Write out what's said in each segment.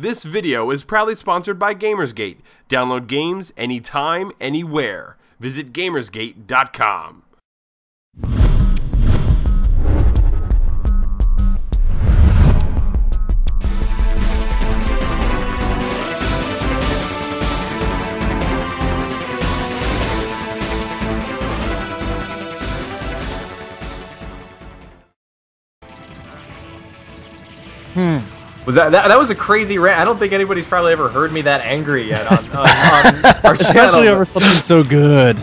This video is proudly sponsored by Gamersgate. Download games anytime, anywhere. Visit Gamersgate.com. Was that was a crazy rant. I don't think anybody's probably ever heard me that angry yet on our channel. Especially over something so good.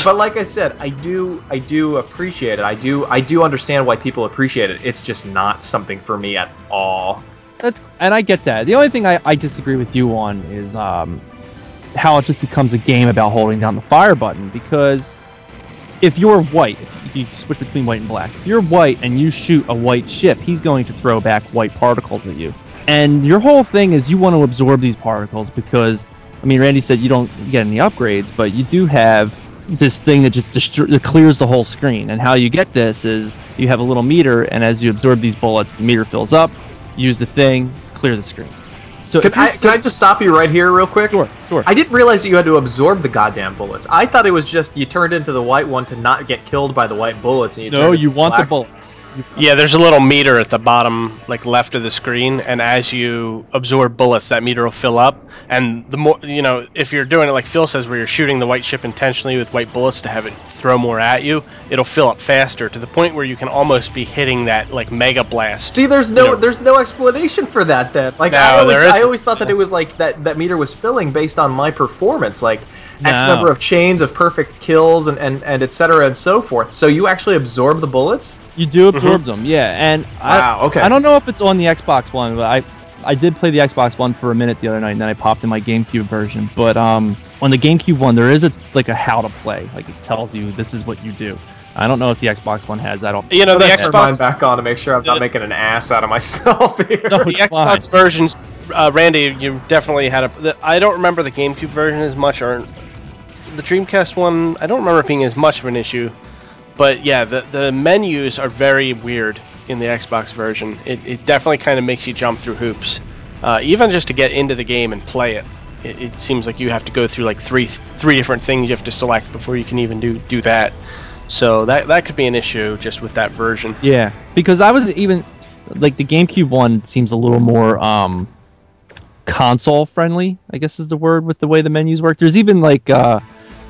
But like I said, I do appreciate it. I do understand why people appreciate it. It's just not something for me at all. And I get that. The only thing I disagree with you on is how it just becomes a game about holding down the fire button. Because if you're white, if you switch between white and black, if you're white and you shoot a white ship, he's going to throw back white particles at you. And your whole thing is you want to absorb these particles because, I mean, Randy said you don't get any upgrades, but you do have this thing that just that clears the whole screen. And how you get this is you have a little meter, and as you absorb these bullets, the meter fills up, use the thing, clear the screen. So can I just stop you right here real quick? Sure. I didn't realize that you had to absorb the goddamn bullets. I thought it was just you turned into the white one to not get killed by the white bullets. And you want the bullets. Yeah, there's a little meter at the bottom, like left of the screen, and as you absorb bullets, that meter will fill up. And the more, if you're doing it like Phil says, where you're shooting the white ship intentionally with white bullets to have it throw more at you, it'll fill up faster to the point where you can almost be hitting that like mega blast. See, there's no explanation for that. Then, like, no, I always thought that it was like that meter was filling based on my performance, like X number of chains of perfect kills and et cetera and so forth. So you actually absorb the bullets? You do absorb them, yeah. And okay. I don't know if it's on the Xbox One, but I did play the Xbox One for a minute the other night, and then I popped in my GameCube version. But on the GameCube one, there is a how to play. Like, it tells you this is what you do. I don't know if the Xbox One has that. The Xbox back on to make sure I'm not making an ass out of myself here. No, the Xbox versions, Randy, you definitely had I don't remember the GameCube version as much, or the Dreamcast one. I don't remember it being as much of an issue. But yeah, the menus are very weird in the Xbox version. It definitely kind of makes you jump through hoops. Even just to get into the game and play it, it seems like you have to go through like three different things you have to select before you can even do that. So that could be an issue just with that version. Yeah, because I was even like the GameCube one seems a little more console friendly, I guess is the word, with the way the menus work. There's even like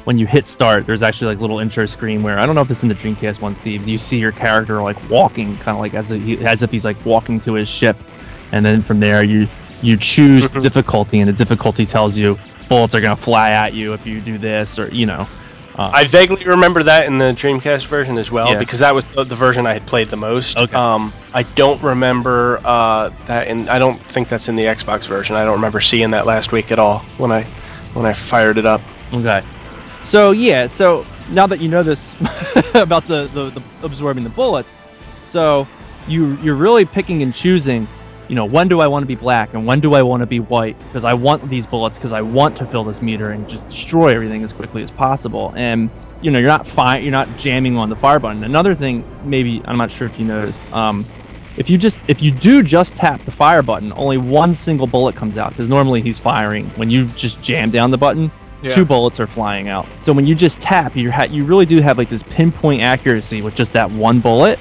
when you hit start, there's actually like little intro screen where, I don't know if it's in the Dreamcast one, Steve, you see your character like walking, kind of like as if he's like walking to his ship, and then from there you choose difficulty, and the difficulty tells you bullets are gonna fly at you if you do this, or I vaguely remember that in the Dreamcast version as well, because that was the version I had played the most. Okay. I don't remember that, and I don't think that's in the Xbox version. I don't remember seeing that last week at all when I fired it up. Okay. So now that you know this about the absorbing the bullets, so you're really picking and choosing, when do I want to be black and when do I want to be white, because I want these bullets, because I want to fill this meter and just destroy everything as quickly as possible. And you're not jamming on the fire button. Another thing, maybe, I'm not sure if you noticed, if you do just tap the fire button, only one single bullet comes out, because normally he's firing. When you just jam down the button, 2 bullets are flying out. So when you just tap, you really do have like this pinpoint accuracy with just that one bullet,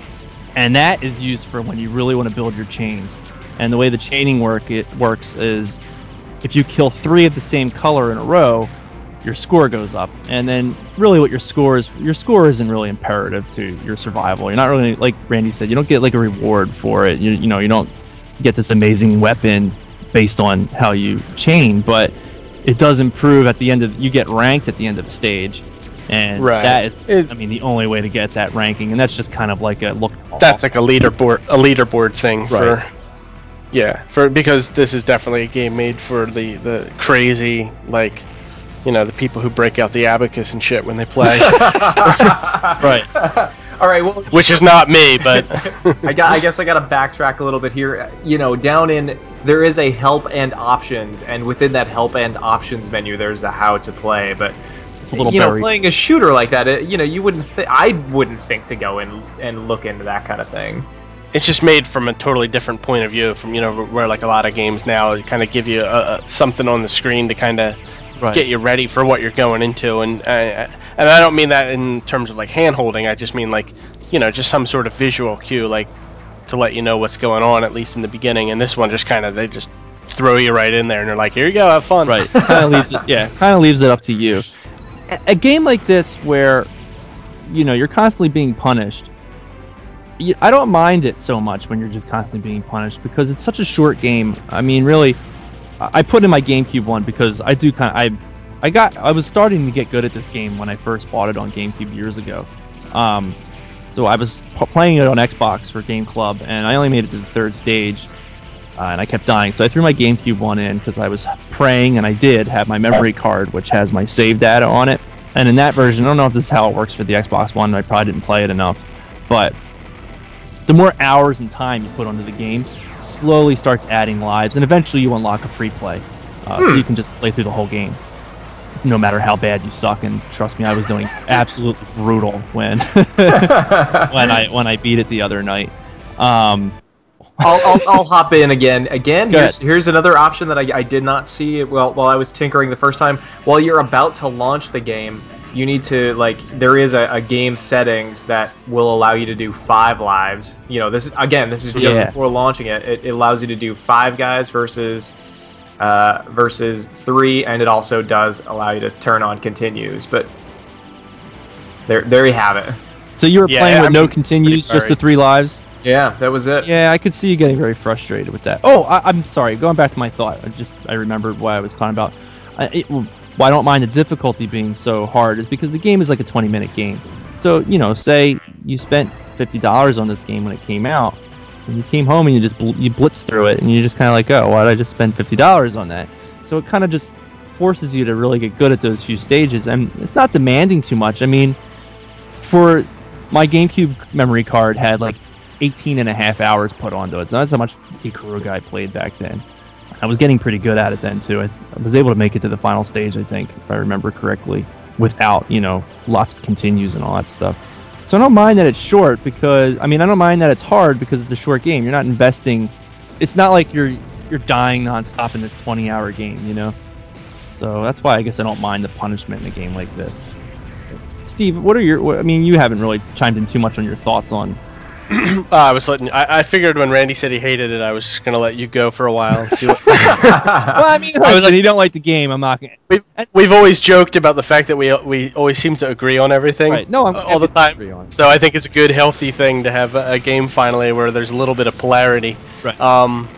and that is used for when you really want to build your chains. And the way the chaining works is, if you kill 3 of the same color in a row, your score goes up. And then really what your score isn't really imperative to your survival. You're not really, like Randy said, you don't get like a reward for it. You don't get this amazing weapon based on how you chain, but it does improve at the end of, you get ranked at the end of the stage, and that is, the only way to get that ranking, and that's just kind of like that's like a leaderboard thing because this is definitely a game made for the crazy, like, the people who break out the abacus and shit when they play. Right. All right. Well, which is not me, but I guess I got to backtrack a little bit here. Down in there is a help and options, and within that help and options menu, there's the how to play. But it's a little buried. Playing a shooter like that, you wouldn't. I wouldn't think to go in and look into that kind of thing. it's just made from a totally different point of view from, where like a lot of games now kind of give you something on the screen to kind of get you ready for what you're going into. And I don't mean that in terms of like hand holding. I just mean like, just some sort of visual cue, like to let you know what's going on, at least in the beginning. And this one just they just throw you right in there and they're like, here you go, have fun. Right. Kind of leaves it up to you. A game like this where, you're constantly being punished, I don't mind it so much when you're just constantly being punished because it's such a short game. I mean, really, I put in my GameCube one because I do I was starting to get good at this game when I first bought it on GameCube years ago. So I was playing it on Xbox for Game Club, and I only made it to the third stage, and I kept dying. So I threw my GameCube one in because I was praying, and I did have my memory card, which has my save data on it. And in that version, I don't know if this is how it works for the Xbox One. I probably didn't play it enough, but the more hours and time you put onto the game slowly starts adding lives, and eventually you unlock a free play, so you can just play through the whole game no matter how bad you suck. And trust me, I was doing absolutely brutal when when I beat it the other night. I'll hop in again. Here's another option that I did not see while I was tinkering the first time. While you're about to launch the game, you need to, there is a game settings that will allow you to do 5 lives. This is just before launching it. It allows you to do 5 guys versus 3, and it also does allow you to turn on continues. But there you have it. So you were playing with no continues, just the 3 lives? Yeah, that was it. Yeah, I could see you getting very frustrated with that. Oh, I'm sorry. Going back to my thought, I remembered what I was talking about. Why I don't mind the difficulty being so hard is because the game is like a 20-minute game. So, say you spent $50 on this game when it came out, and you came home and you blitz through it, and you're just kind of like, oh, why did I just spend $50 on that? So it kind of just forces you to really get good at those few stages, and it's not demanding too much. I mean, for my GameCube memory card had 18.5 hours put onto it, so that's how much Ikaruga I played back then. I was getting pretty good at it then too. I was able to make it to the final stage, I think, if I remember correctly, without, lots of continues and all that stuff. So I don't mind that it's short because, I don't mind that it's hard because it's a short game. You're not investing. It's not like you're dying nonstop in this 20-hour game, So that's why I guess I don't mind the punishment in a game like this. Steve, you haven't really chimed in too much on your thoughts on. I figured when Randy said he hated it, I was just gonna let you go for a while and see what. Well, you don't like the game. I'm not gonna. We've always joked about the fact that we always seem to agree on everything. Right. No, I'm all the time. So I think it's a good, healthy thing to have a game finally where there's a little bit of polarity. Right. I'm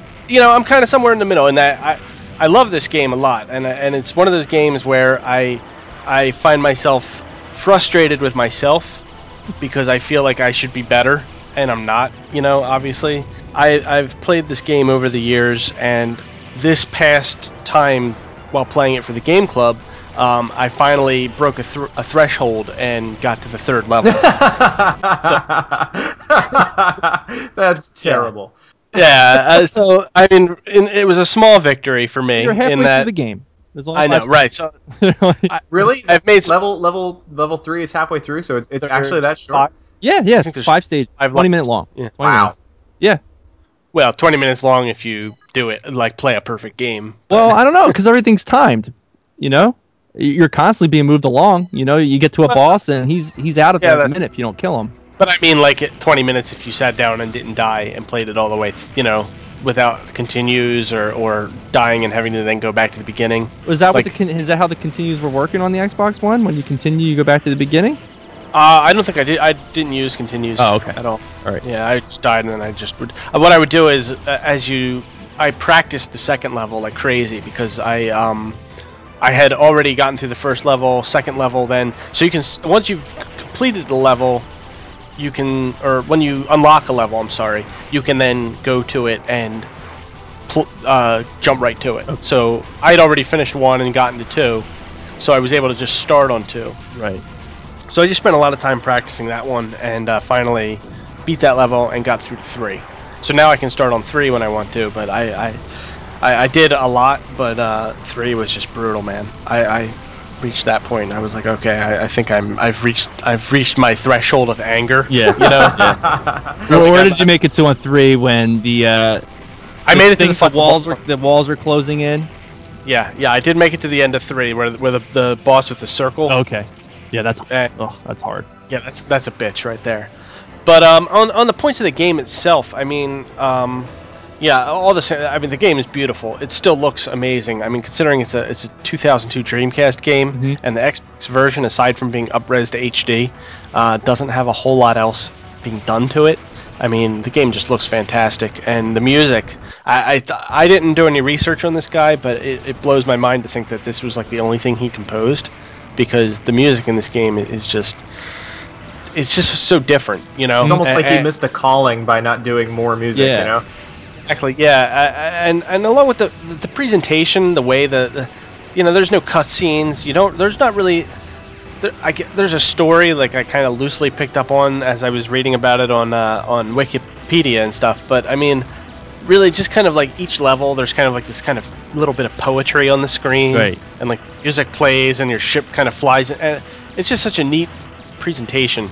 kind of somewhere in the middle, and I love this game a lot, and it's one of those games where I find myself frustrated with myself because I feel like I should be better. And I'm not, obviously. I've played this game over the years, and this past time, while playing it for the Game Club, I finally broke a threshold and got to the 3rd level. That's terrible. Yeah, it was a small victory for me. You're halfway through the game. I know, right? So, really, I've made level 3 is halfway through, so it's actually that short. Yeah, it's 5 stages, 20 minutes long. Yeah. Wow. Yeah. Well, 20 minutes long if you do it, play a perfect game. Well, I don't know, because everything's timed, You're constantly being moved along, You get to a boss, and he's out of there in a minute if you don't kill him. But I mean, 20 minutes if you sat down and didn't die and played it all the way, without continues or dying and having to then go back to the beginning. Was that is that how the continues were working on the Xbox One? When you continue, you go back to the beginning? I don't think I did. I didn't use continues at all. All right. Yeah, I just died, and then I just would. What I would do is, I practiced the 2nd level like crazy because I had already gotten through the 1st level, 2nd level, then so you can once you've completed the level, you can, or when you unlock a level, you can then go to it and jump right to it. Okay. So I had already finished 1 and gotten to 2, so I was able to just start on 2. Right. So I just spent a lot of time practicing that one, and finally beat that level and got through to 3. So now I can start on 3 when I want to, but I did a lot, but 3 was just brutal, man. reached that point. I was like, okay, I think I've reached my threshold of anger. Yeah. You know. Yeah. Where did you make it to on 3 when I made it to the walls were closing in? Yeah, I did make it to the end of 3 where the boss with the circle. Okay. Yeah, that's hard. Yeah, that's a bitch right there. But on the points of the game itself, I mean, the game is beautiful. It still looks amazing. I mean, considering it's a 2002 Dreamcast game, and the Xbox version, aside from being up-res to HD, doesn't have a whole lot else being done to it. I mean, the game just looks fantastic, and the music. I didn't do any research on this guy, but it blows my mind to think that this was like the only thing he composed, because the music in this game is just. It's just so different, you know. It's almost like he missed a calling by not doing more music, you know. Exactly, yeah, and along with the presentation, the way there's no cutscenes. There's not really. There's a story like I kind of loosely picked up on as I was reading about it on Wikipedia and stuff. But I mean, really, just kind of like each level, there's kind of like this kind of little bit of poetry on the screen, right? And like music plays and your ship kind of flies, and it's just such a neat presentation.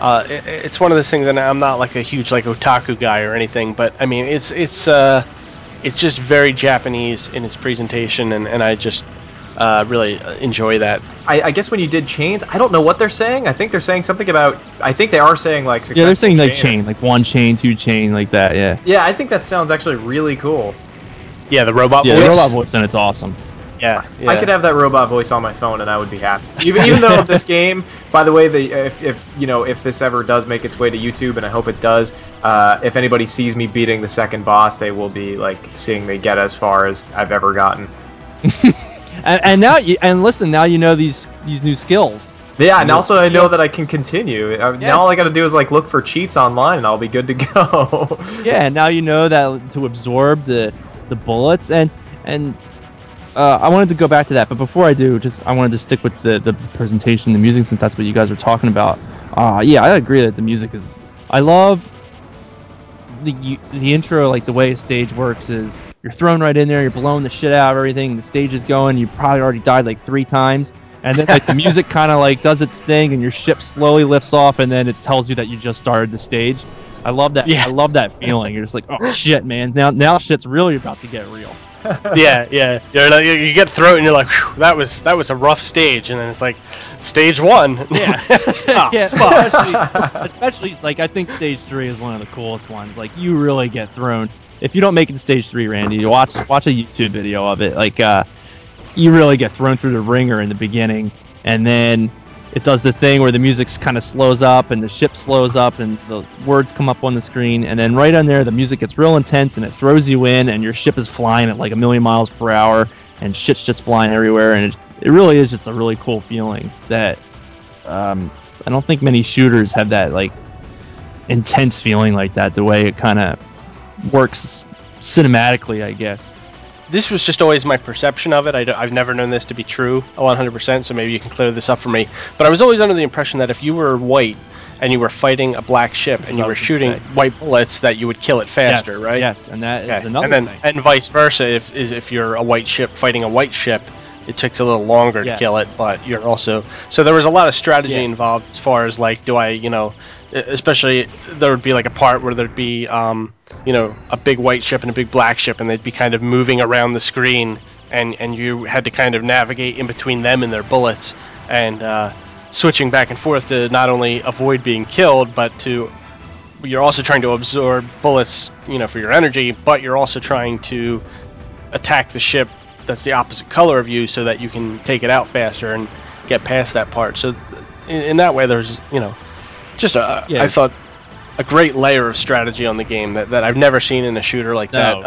It's one of those things, and I'm not like a huge like otaku guy or anything, but I mean it's just very Japanese in its presentation, and I just really enjoy that. I guess when you did chains, I don't know what they're saying. I think they're saying something about. I think they are saying like. Yeah, they're saying like chain, like 1 chain, 2 chain, like that. Yeah. Yeah, I think that sounds actually really cool. Yeah, the robot voice. Yeah, the robot voice, and it's awesome. Yeah. I could have that robot voice on my phone and I would be happy. Even though this game, by the way, if this ever does make its way to YouTube, and I hope it does, if anybody sees me beating the second boss, they will be like seeing me get as far as I've ever gotten. and listen, now you know these new skills. Yeah, and also I know that I can continue. Now all I got to do is like look for cheats online, and I'll be good to go. Yeah, and now you know that to absorb the bullets and. I wanted to go back to that, but before I do, I wanted to stick with the presentation, the music, since that's what you guys were talking about. Yeah, I agree that the music is. I love the intro, like the way a stage works is you're thrown right in there, you're blowing the shit out of everything, the stage is going, you probably already died like 3 times, and then like the music kind of like does its thing, and your ship slowly lifts off, and then it tells you that you just started the stage. I love that. Yeah. I love that feeling. You're just like, oh shit, man! Now shit's really about to get real. Yeah. You get through it and you're like, that was a rough stage, and then it's like, stage 1. Yeah. Oh, yeah. Especially like I think stage 3 is one of the coolest ones. Like you really get thrown. If you don't make it to stage 3, Randy, you watch a YouTube video of it. Like you really get thrown through the ringer in the beginning, and then it does the thing where the music kind of slows up and the ship slows up and the words come up on the screen, and then right on there the music gets real intense and it throws you in, and your ship is flying at like 1,000,000 miles per hour and shit's just flying everywhere, and it really is just a really cool feeling that I don't think many shooters have that like intense feeling like that, the way it kind of works cinematically, I guess. This was just always my perception of it. I've never known this to be true 100%, so maybe you can clear this up for me. But I was always under the impression that if you were white and you were fighting a black ship and you were shooting white bullets, that you would kill it faster, right? Yes, and that is another thing. And vice versa, if you're a white ship fighting a white ship, it takes a little longer to kill it, but you're also... So there was a lot of strategy involved as far as, like, do I, especially there would be like a part where there'd be a big white ship and a big black ship, and they'd be kind of moving around the screen, and you had to kind of navigate in between them and their bullets, and switching back and forth to not only avoid being killed, but you're also trying to absorb bullets for your energy, but you're also trying to attack the ship that's the opposite color of you so that you can take it out faster and get past that part. So in that way there's just I thought a great layer of strategy on the game that I've never seen in a shooter like that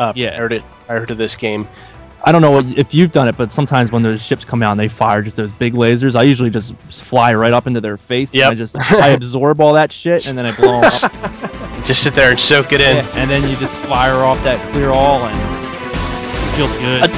prior to this game. I don't know if you've done it, but sometimes when those ships come out and they fire just those big lasers, I usually just fly right up into their face. Yep. And I absorb all that shit, and then I blow them up. Just sit there and soak it in. Yeah, and then you just fire off that clear all, and it feels good.